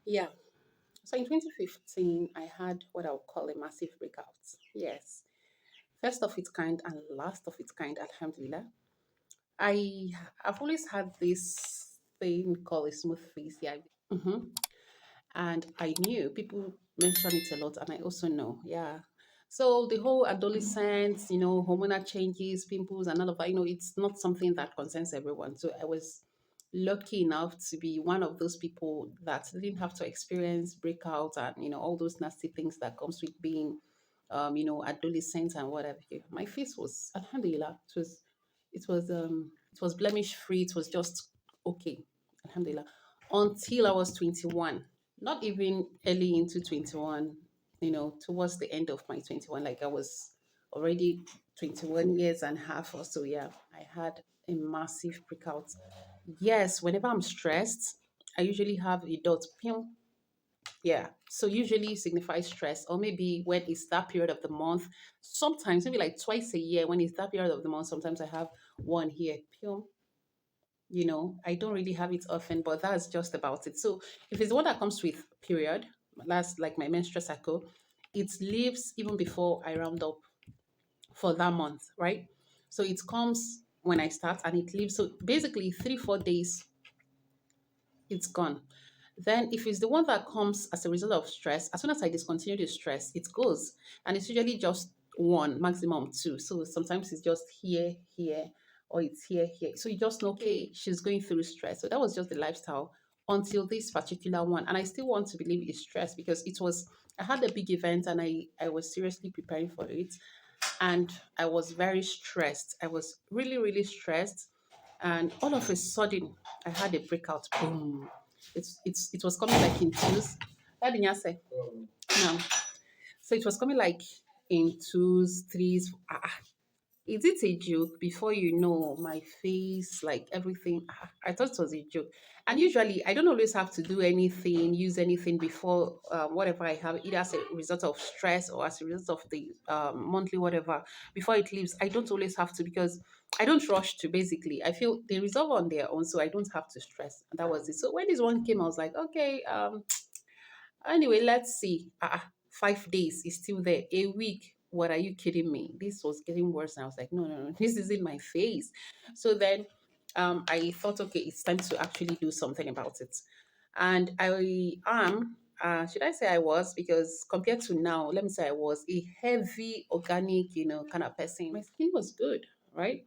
Yeah. So in 2015, I had what I would call a massive breakout. Yes. First of its kind and last of its kind, alhamdulillah. I have always had this thing called a smooth face. Yeah. And I knew people mention it a lot, and I also know. Yeah. So the whole adolescence, hormonal changes, pimples, and all of that, it's not something that concerns everyone. So I was lucky enough to be one of those people that didn't have to experience breakout and all those nasty things that comes with being adolescent and whatever. My face was alhamdulillah. It was blemish free. It was just okay. Alhamdulillah. Until I was 21. Not even early into 21, towards the end of my 21, like I was already 21 years and a half or so. Yeah, I had a massive breakout. Yes, whenever I'm stressed, I usually have a dot. Pew. Yeah, so usually signifies stress, or maybe when it's that period of the month. Sometimes, maybe like twice a year, when it's that period of the month, sometimes I have one here. Pew. I don't really have it often, but that's just about it. So if it's the one that comes with period, that's like my menstrual cycle, it leaves even before I round up for that month, right? So it comes when I start and it leaves. So basically 3, 4 days, it's gone. Then if it's the one that comes as a result of stress, as soon as I discontinue the stress, it goes. And it's usually just one, maximum two. So sometimes it's just here, here, or it's here, here. So you just know, okay, she's going through stress. So that was just the lifestyle until this particular one. And I still want to believe it's stress because I had a big event and I was seriously preparing for it. And I was very stressed. I was really, really stressed. And all of a sudden, I had a breakout. Boom. It was coming like in twos. What did you say? No. So it was coming like in twos, threes. Is it a joke? Before you know, my face, like everything, I thought it was a joke. And usually, I don't always have to do anything, use anything before whatever I have, either as a result of stress or as a result of the monthly whatever. Before it leaves, I don't always have to because I don't rush to. Basically, I feel they resolve on their own, so I don't have to stress. And that was it. So when this one came, I was like, okay, anyway, let's see. 5 days is still there. A week. What are you kidding me? This was getting worse. And I was like, no, no, no, this is in my face. So then I thought, okay, it's time to actually do something about it. And I am, should I say I was? Because compared to now, let me say I was a heavy organic, kind of person. My skin was good, right?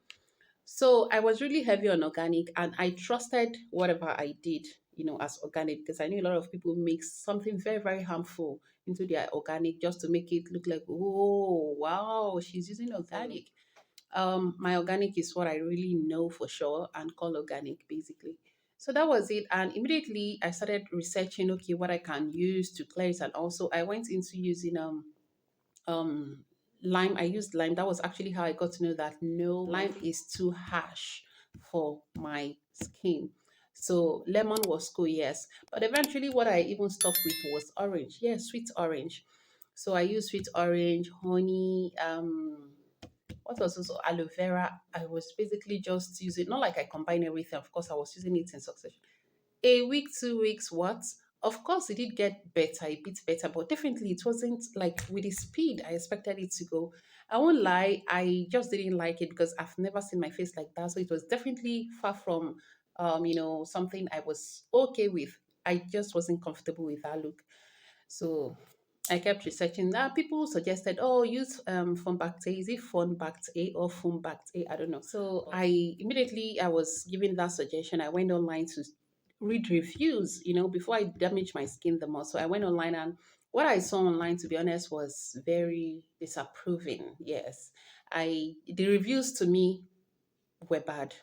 So I was really heavy on organic and I trusted whatever I did, as organic because I knew a lot of people mix something very, very harmful into their organic just to make it look like, oh, wow, she's using organic. My organic is what I really know for sure and call organic basically. So that was it. And immediately I started researching, okay, what I can use to cleanse. And also I went into using um lime. I used lime. That was actually how I got to know that no, lime is too harsh for my skin. So lemon was cool, yes, but eventually what I even stuck with was orange. Yes, sweet orange. So I used sweet orange, honey, what was also aloe vera. I was basically just using, not like I combine everything, of course I was using it in succession. A week, 2 weeks, what? Of course, it did get better, a bit better, but definitely it wasn't like with the speed I expected it to go. I won't lie, I just didn't like it because I've never seen my face like that. So it was definitely far from, something I was okay with. I just wasn't comfortable with that look. So I kept researching that. People suggested, oh, use Funbact A. Is it Funbact A or Funbact A? I don't know. So I was given that suggestion. I went online to read reviews, before I damage my skin the most. So I went online and what I saw online, to be honest, was very disapproving. Yes. The reviews to me were bad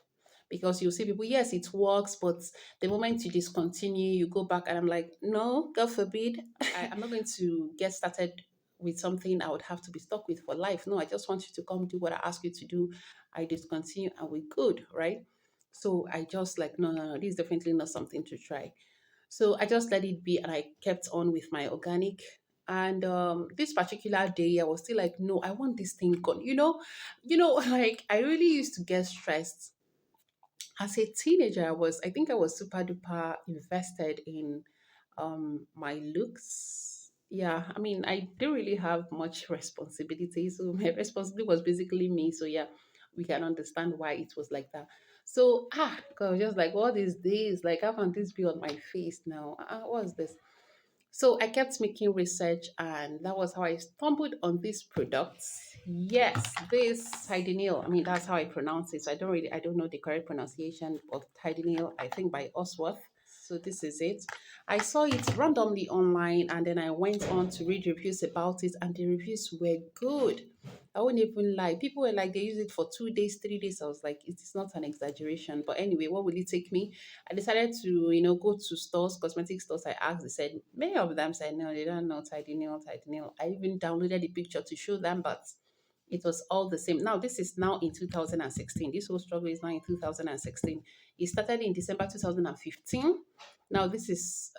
because you see people, yes, it works, but the moment you discontinue, you go back, and I'm like, no, God forbid, I'm not going to get started with something I would have to be stuck with for life. No, I just want you to come do what I ask you to do. I discontinue and we're good, right? So I just like, no, no, no, this is definitely not something to try. So I just let it be and I kept on with my organic. And this particular day, I was still like, no, I want this thing gone. Like I really used to get stressed. As a teenager, I think I was super duper invested in. my looks. Yeah, I mean, I didn't really have much responsibility, so my responsibility was basically me. So yeah, we can understand why it was like that. So God, I was just like, what is this? Like, how can this be on my face now? What is this? So I kept making research, and that was how I stumbled on these products. Yes, this Tidinil. I mean, that's how I pronounce it. So I don't know the correct pronunciation of Tidinil. I think by Osworth. So this is it. I saw it randomly online, and then I went on to read reviews about it, and the reviews were good. I wouldn't even lie. People were like, they use it for 2 days, 3 days. I was like, it is not an exaggeration. But anyway, what will it take me? I decided to, go to stores, cosmetic stores. I asked, they said, many of them said, no, they don't know Tidy Nail, Tidy Nail. I even downloaded the picture to show them, but it was all the same. Now, this is now in 2016. This whole struggle is now in 2016. It started in December 2015. Now, this is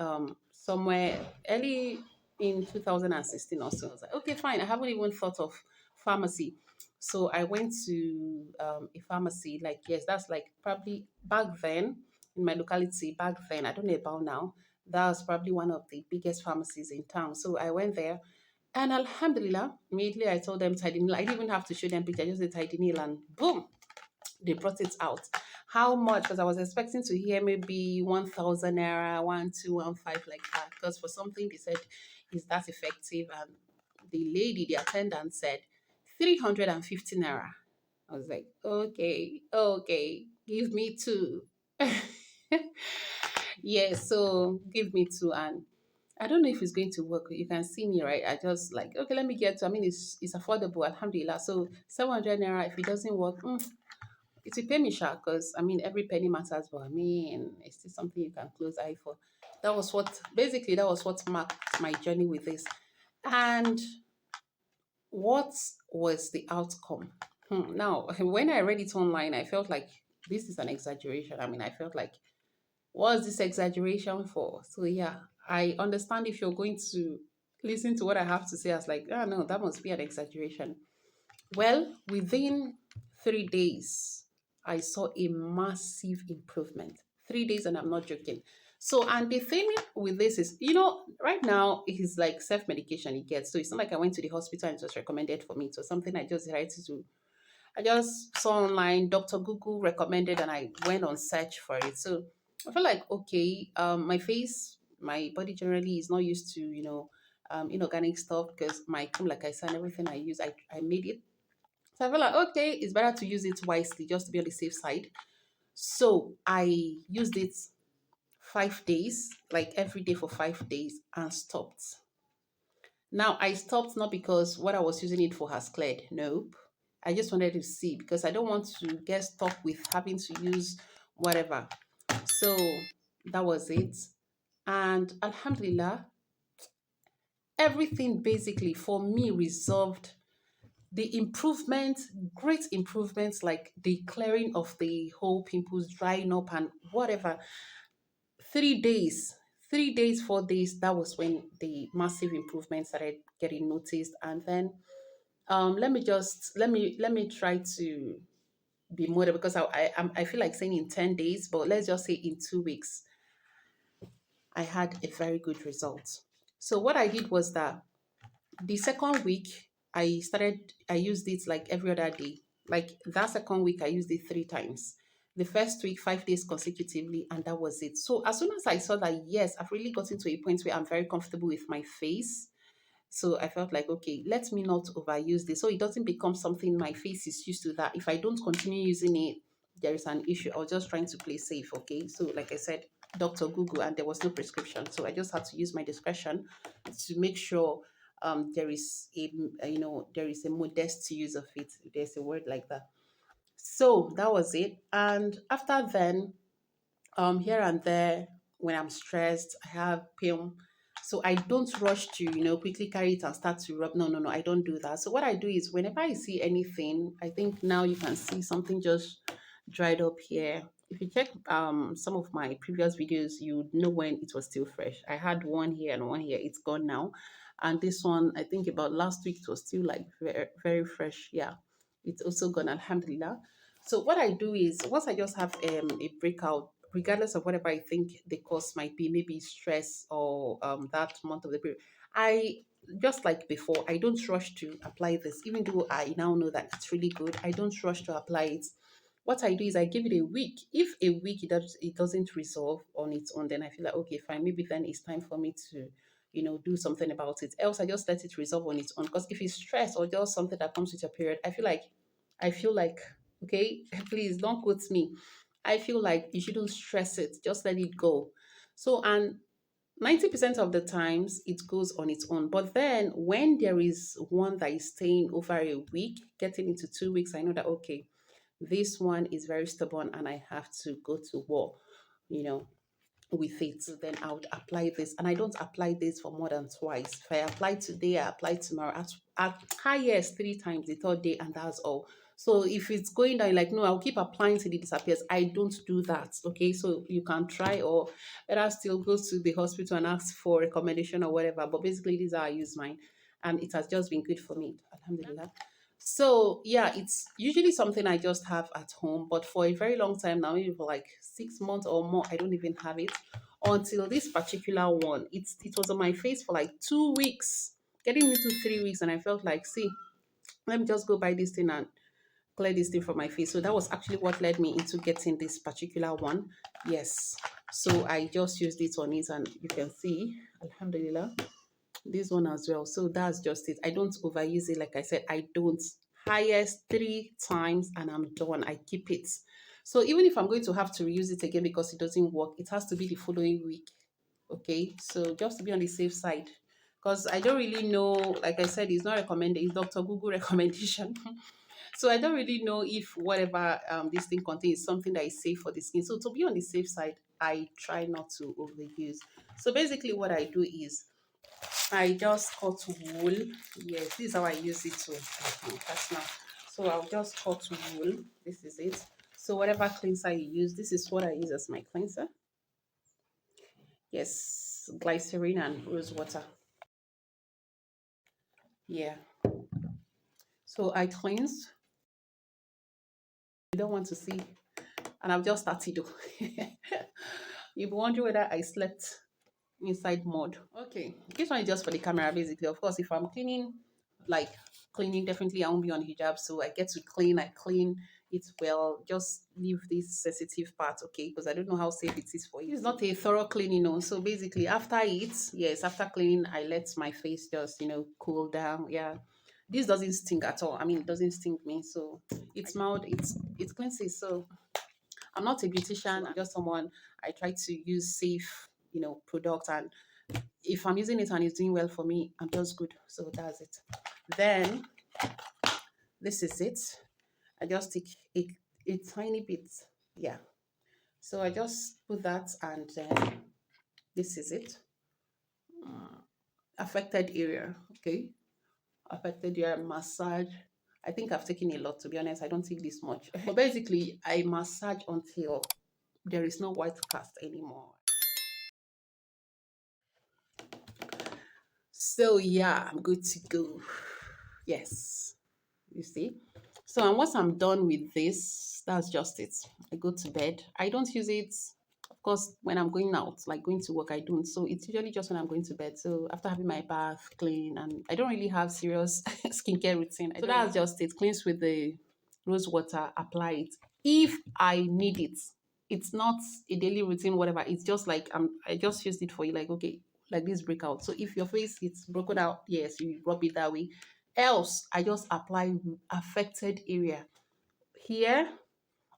somewhere early in 2016 or so. I was like, okay, fine. I haven't even thought of pharmacy. So I went to a pharmacy. Like, yes, that's like probably back then in my locality. Back then, I don't know about now. That was probably one of the biggest pharmacies in town. So I went there, and Alhamdulillah, immediately I told them tidy nail. I didn't even have to show them picture. I just did tidy nail, and boom, they brought it out. How much? Because I was expecting to hear maybe 1,000 naira, 1,215 like that. Because for something they said is that effective, and the lady, the attendant said 350 naira. I was like, okay, okay, give me two. Yeah, so give me two, and I don't know if it's going to work. You can see me, right? I just like, okay, let me get to. I mean, it's affordable, alhamdulillah. So 700 naira. If it doesn't work, it will pay me sharp, because I mean every penny matters. But I mean, it's still something you can close eye for. That was what marked my journey with this. And what was the outcome? Now, when I read it online, I felt like this is an exaggeration. I mean, I felt like, what's this exaggeration for? So yeah, I understand if you're going to listen to what I have to say as like, oh no, that must be an exaggeration. Well, within 3 days, I saw a massive improvement. 3 days, and I'm not joking. So, and the thing with this is, right now it is like self medication it gets. So it's not like I went to the hospital and it was recommended for me. It was something I just decided to do. I just saw online, Dr. Google recommended, and I went on search for it. So I feel like, okay, my face, my body generally is not used to, inorganic stuff, because my cream, like I said, everything I use, I made it. So I feel like, okay, it's better to use it wisely just to be on the safe side. So I used it 5 days, like every day for 5 days, and stopped. Now I stopped not because what I was using it for has cleared. Nope. I just wanted to see, because I don't want to get stuck with having to use whatever. So that was it. And Alhamdulillah, everything basically for me resolved. The improvement, great improvements, like the clearing of the whole pimples, drying up, and whatever. 3 days, 3 days, 4 days, that was when the massive improvements started getting noticed. And then let me try to be more, because I feel like saying in 10 days, but let's just say in 2 weeks, I had a very good result. So what I did was that the second week, I used it like every other day. Like that second week, I used it 3 times. The first week, 5 days consecutively, and that was it. So as soon as I saw that, yes, I've really gotten to a point where I'm very comfortable with my face. So I felt like, okay, let me not overuse this. So it doesn't become something my face is used to, that if I don't continue using it, there is an issue. I was just trying to play safe, okay? So like I said, Dr. Google, and there was no prescription. So I just had to use my discretion to make sure there is there is a modest use of it. There's a word like that. So that was it. And after then, here and there, when I'm stressed, I have pain. So I don't rush to, quickly carry it and start to rub. No, no, no, I don't do that. So what I do is, whenever I see anything, I think now you can see something just dried up here. If you check some of my previous videos, you would know when it was still fresh. I had one here and one here. It's gone now. And this one, I think about last week, it was still like very, very fresh. Yeah, it's also gone, alhamdulillah. So what I do is, once I just have a regardless of whatever I think the cause might be, maybe stress or that month of the period, I just like before, I don't rush to apply this, even though I now know that it's really good. I don't rush to apply it. What I do is I give it a week. If a week it doesn't resolve on its own, then I feel like okay, fine, maybe then it's time for me to, do something about it. Else I just let it resolve on its own. Because if it's stress or just something that comes with your period, I feel like okay, please don't quote me. I feel like you shouldn't stress it. Just let it go. So, and 90% of the times it goes on its own. But then when there is one that is staying over a week, getting into 2 weeks, I know that okay, this one is very stubborn and I have to go to war, you know, with it. So then I would apply this, and I don't apply this for more than twice. If I apply today, I apply tomorrow. At highest 3 times the third day, and that's all. So if it's going down, like no, I'll keep applying till it disappears. I don't do that. Okay, so you can try, or better still go to the hospital and ask for recommendation or whatever. But basically, this is how I use mine, and it has just been good for me. Alhamdulillah. So yeah, it's usually something I just have at home, but for a very long time now, maybe for like 6 months or more, I don't even have it until this particular one. It was on my face for like 2 weeks, getting into 3 weeks, and I felt like, see, let me just go buy this thing and clear this thing from my face. So that was actually what led me into getting this particular one. Yes. So I just used it on it, and you can see, Alhamdulillah, this one as well. So that's just it. I don't overuse it. Like I said, I don't. Highest 3 times and I'm done. I keep it. So even if I'm going to have to reuse it again because it doesn't work, it has to be the following week. Okay, so just to be on the safe side, because I don't really know, like I said, it's not recommended, it's Dr. Google recommendation. So I don't really know if whatever this thing contains is something that is safe for the skin. So to be on the safe side, I try not to overuse. So basically what I do is I just cut wool. Yes, this is how I use it to that's now. So I'll just cut wool. This is it. So whatever cleanser you use, this is what I use as my cleanser. Yes, glycerin and rose water. Yeah. So I cleansed. You don't want to see, and I've just started though. You'll be wondering whether I slept inside mud. Okay, this one is just for the camera basically. Of course, if I'm cleaning, like cleaning, definitely I won't be on hijab, so I get to clean. I clean it well. Just leave this sensitive part, okay? Because I don't know how safe it is for you. It's not a thorough cleaning, no. So basically, after it, yes, after cleaning, I let my face just cool down. Yeah, this doesn't stink at all. I mean, it doesn't stink me, so it's mild. It cleanses. So I'm not a beautician. I'm just someone. I try to use safe, product, and if I'm using it and it's doing well for me, I'm just good. So that's it. Then this is it. I just take a tiny bit. Yeah. So I just put that, and then this is it. Affected area. Okay. Affected area massage. I think I've taken a lot, to be honest. I don't take this much. But basically, I massage until there is no white cast anymore. So yeah, I'm good to go. Yes. You see? So, and once I'm done with this, that's just it. I go to bed. I don't use it, of course, when I'm going out, like going to work, I don't. So it's usually just when I'm going to bed. So after having my bath, clean, and I don't really have serious skincare routine. So that's just it. Cleanse with the rose water, apply it. If I need it, it's not a daily routine, whatever. It's just like I just used it for you, like okay, like this breakout. So if your face is broken out, yes, you rub it that way. Else, I just apply affected area here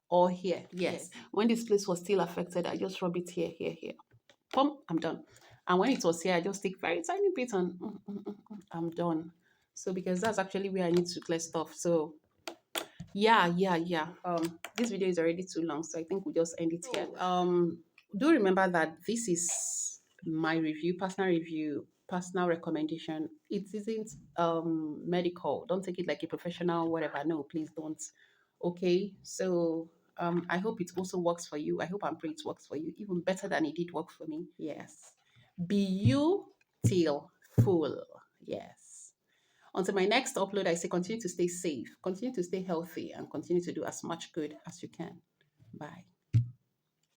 or here. Yes. When this place was still affected, I just rub it here, here, here. Boom, I'm done. And when it was here, I just take very tiny bit and I'm done. So because that's actually where I need to clear stuff. So yeah. This video is already too long, so I think we'll just end it here. Do remember that this is my review, personal recommendation. It isn't medical. Don't take it like a professional, whatever. No, please don't. Okay, so I hope it also works for you. I hope and pray it works for you, even better than it did work for me. Yes. Be you till full. Yes. Until my next upload, I say continue to stay safe, continue to stay healthy, and continue to do as much good as you can. Bye.